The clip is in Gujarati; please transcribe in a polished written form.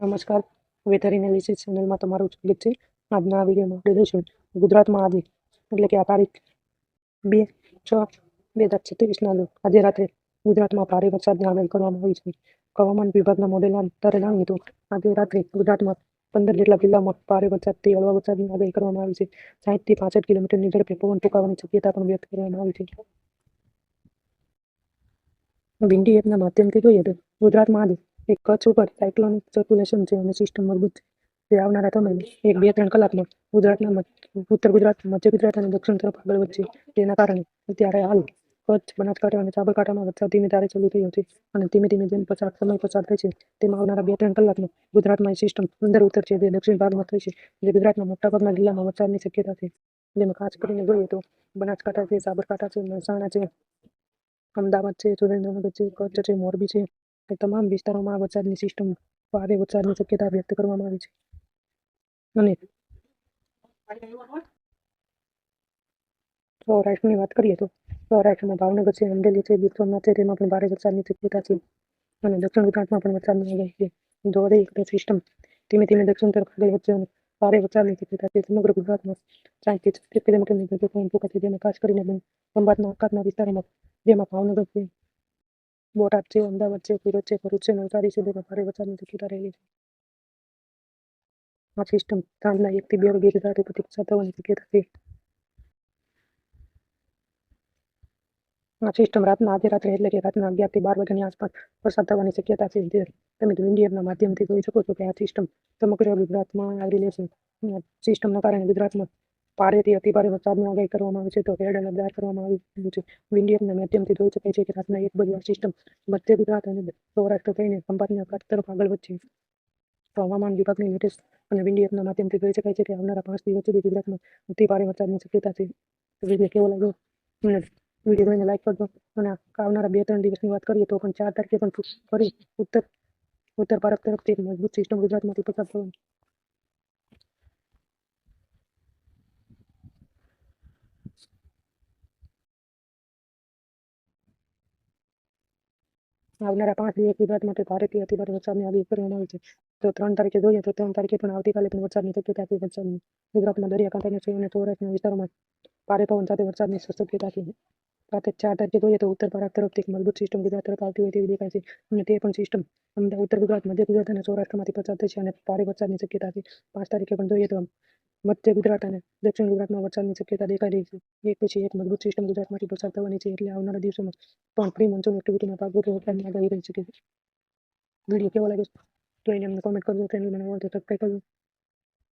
નમસ્કાર. વેધર એનાલિસિસ ચેનલમાં તમારું સ્વાગત છે. આજના આ વિડીયોમાં આપણે જોઈશું ગુજરાતમાં આજે એટલે કે આ તારીખ 2/6/2026ના આજે રાત્રે ગુજરાતમાં ભારે વરસાદની આગાહી કરવામાં આવી છે. હવામાન વિભાગના મોડેલના આધારે જાણીએ તો આજે રાત્રે ગુજરાતમાં 15 જેટલા જિલ્લામાં ભારે વરસાદથી હળવા વરસાદની આગાહી કરવામાં આવી છે. 60 થી 65 કિલોમીટરની ઝડપે પવન ફૂંકાવાની શક્યતા પણ વ્યક્ત કરવામાં આવી છે. વિન્ડી એપના માધ્યમથી જોઈએ તો ગુજરાતમાં આજે એક કચ્છ ઉપર સાયક્લોનિક સર્ક્યુલેશન છે અને સિસ્ટમ મજબૂત છે. જે આવનારા સમયમાં 1-2-3 કલાકમાં ગુજરાતના ઉત્તર ગુજરાત, મધ્ય ગુજરાત અને દક્ષિણ તરફ આગળ વધશે. જેના કારણે અત્યારે હાલ કચ્છ, બનાસકાંઠા અને સાબરકાંઠામાં વરસાદ ધીમે ધારે ચાલુ થયો છે અને ધીમે ધીમે જેમ સમય પસાર થાય છે તેમાં આવનારા 2-3 કલાકમાં ગુજરાતમાં સિસ્ટમ અંદર ઉતરશે, જે દક્ષિણ ભાગમાં થશે, જે ગુજરાતના મોટાભાગના જિલ્લામાં વરસાદની શક્યતા છે. જેમાં ખાસ કરીને જોઈએ તો બનાસકાંઠા છે, સાબરકાંઠા છે, મહેસાણા છે, અમદાવાદ છે, સુરેન્દ્રનગર છે, કચ્છ છે, મોરબી છે, એ તમામ વિસ્તારોમાં વરસાદની સિસ્ટમ ભારે વરસાદની શક્યતા વ્યક્ત કરવામાં આવી છે. અને સૌરાષ્ટ્રની વાત કરીએ તો સૌરાષ્ટ્રમાં ભાવનગર છે, અમરેલી છે, ગીર સોમનાથ છે, તેમાં પણ ભારે વરસાદની શક્યતા છે. અને દક્ષિણ ગુજરાતમાં પણ વરસાદની આગાહી છે. દોરી સિસ્ટમ ધીમે ધીમે દક્ષિણ તરફ આગળ વધશે અને ભારે વરસાદની શક્યતા છે. સમગ્ર ગુજરાતમાં 60 થી 70 કિલોમીટરની ઝડપે પવન ફૂંકાશે. જેમાં ખાસ કરીને ખંભાતના આસપાસના વિસ્તારોમાં, જેમાં ભાવનગર છે, બોટાદ છે, અમદાવાદ છે, સુરત છે, ભરૂચ છે, નવસારી છે, તેમાં ભારે વરસાદની શક્યતા રહેલી છે. આ સિસ્ટમ સાંજના 1 થી 2 વાગ્યા સુધી પછી પસાર થવાની શક્યતા છે. આ સિસ્ટમ આજે રાત્રે એટલે કે રાતના 11 થી 12 વાગ્યાની આસપાસ વરસાદ થવાની શક્યતા છે. જે તમે વિન્ડી એપના માધ્યમથી જોઈ શકો છો કે આ સિસ્ટમ સમગ્ર ગુજરાતમાં આવરી લેશે. સિસ્ટમના કારણે ગુજરાતમાં ભારેથી અતિભારે વરસાદની આગાહી કરવામાં આવી છે. તો રેડ એલર્ટ જાહેર કરવામાં આવ્યું છે. વિન્ડી એપના માધ્યમથી જોઈ શકાય છે કે રાતના 1 વાગે આ સિસ્ટમ મધ્ય ગુજરાત અને સૌરાષ્ટ્ર થઈને ખંભાતની અખાત તરફ આગળ વધશે. તો હવામાન વિભાગની લેટેસ્ટ અને વિન્ડી એપના માધ્યમથી જોઈ શકાય છે કે આવનારા 5 દિવસ સુધી ગુજરાતમાં અતિ ભારે વરસાદની શક્યતા છે. વિડીયો કેવો લાગ્યો? વિડીયો જોઈને લાઈક કરજો. અને આવનારા 2-3 દિવસની વાત કરીએ તો પણ 4 તારીખે પણ ફરી ઉત્તર ભારત તરફથી એક મજબૂત સિસ્ટમ ગુજરાતમાંથી પસાર થવાની. આવનારા 5 દિવસ ગુજરાત માટે ભારેથી અતિભારે વરસાદની આગાહી કરવામાં આવી છે. તો 3 તારીખે જોઈએ તો 3 તારીખે પણ આવતીકાલે પણ વરસાદની શક્યતા છે. ગુજરાતના દરિયાકાંઠાના છે અને સૌરાષ્ટ્રના વિસ્તારોમાં ભારે પવન સાથે વરસાદની શક્યતા છે. સાથે 4 તારીખે જોઈએ તો ઉત્તર ભારત તરફથી એક મજબૂત સિસ્ટમ ગુજરાત તરફ આવતી હોય તેવી દેખાય છે. અને તે પણ સિસ્ટમ ઉત્તર ગુજરાત, મધ્ય ગુજરાત અને સૌરાષ્ટ્રમાંથી પસાર થશે અને ભારે વરસાદની શક્યતા છે. 5 તારીખે પણ જોઈએ તો મધ્ય ગુજરાત અને દક્ષિણ ગુજરાતમાં વરસાદની શક્યતા દેખાઈ રહી છે. એક પછી એક મજબૂત સિસ્ટમ ગુજરાતમાંથી પસાર થવાની છે. એટલે આવનારા દિવસોમાં પણ પ્રી મોન્સૂન એક્ટિવિટીના ભાગરૂપે વરસાદની આગાહી રહી શકે છે. વિડીયો કેવો લાગે તો એને અમને કોમેન્ટ કરજો. ચેનલ બનાવો તો સબસ્ક્રાઈબ કરજો.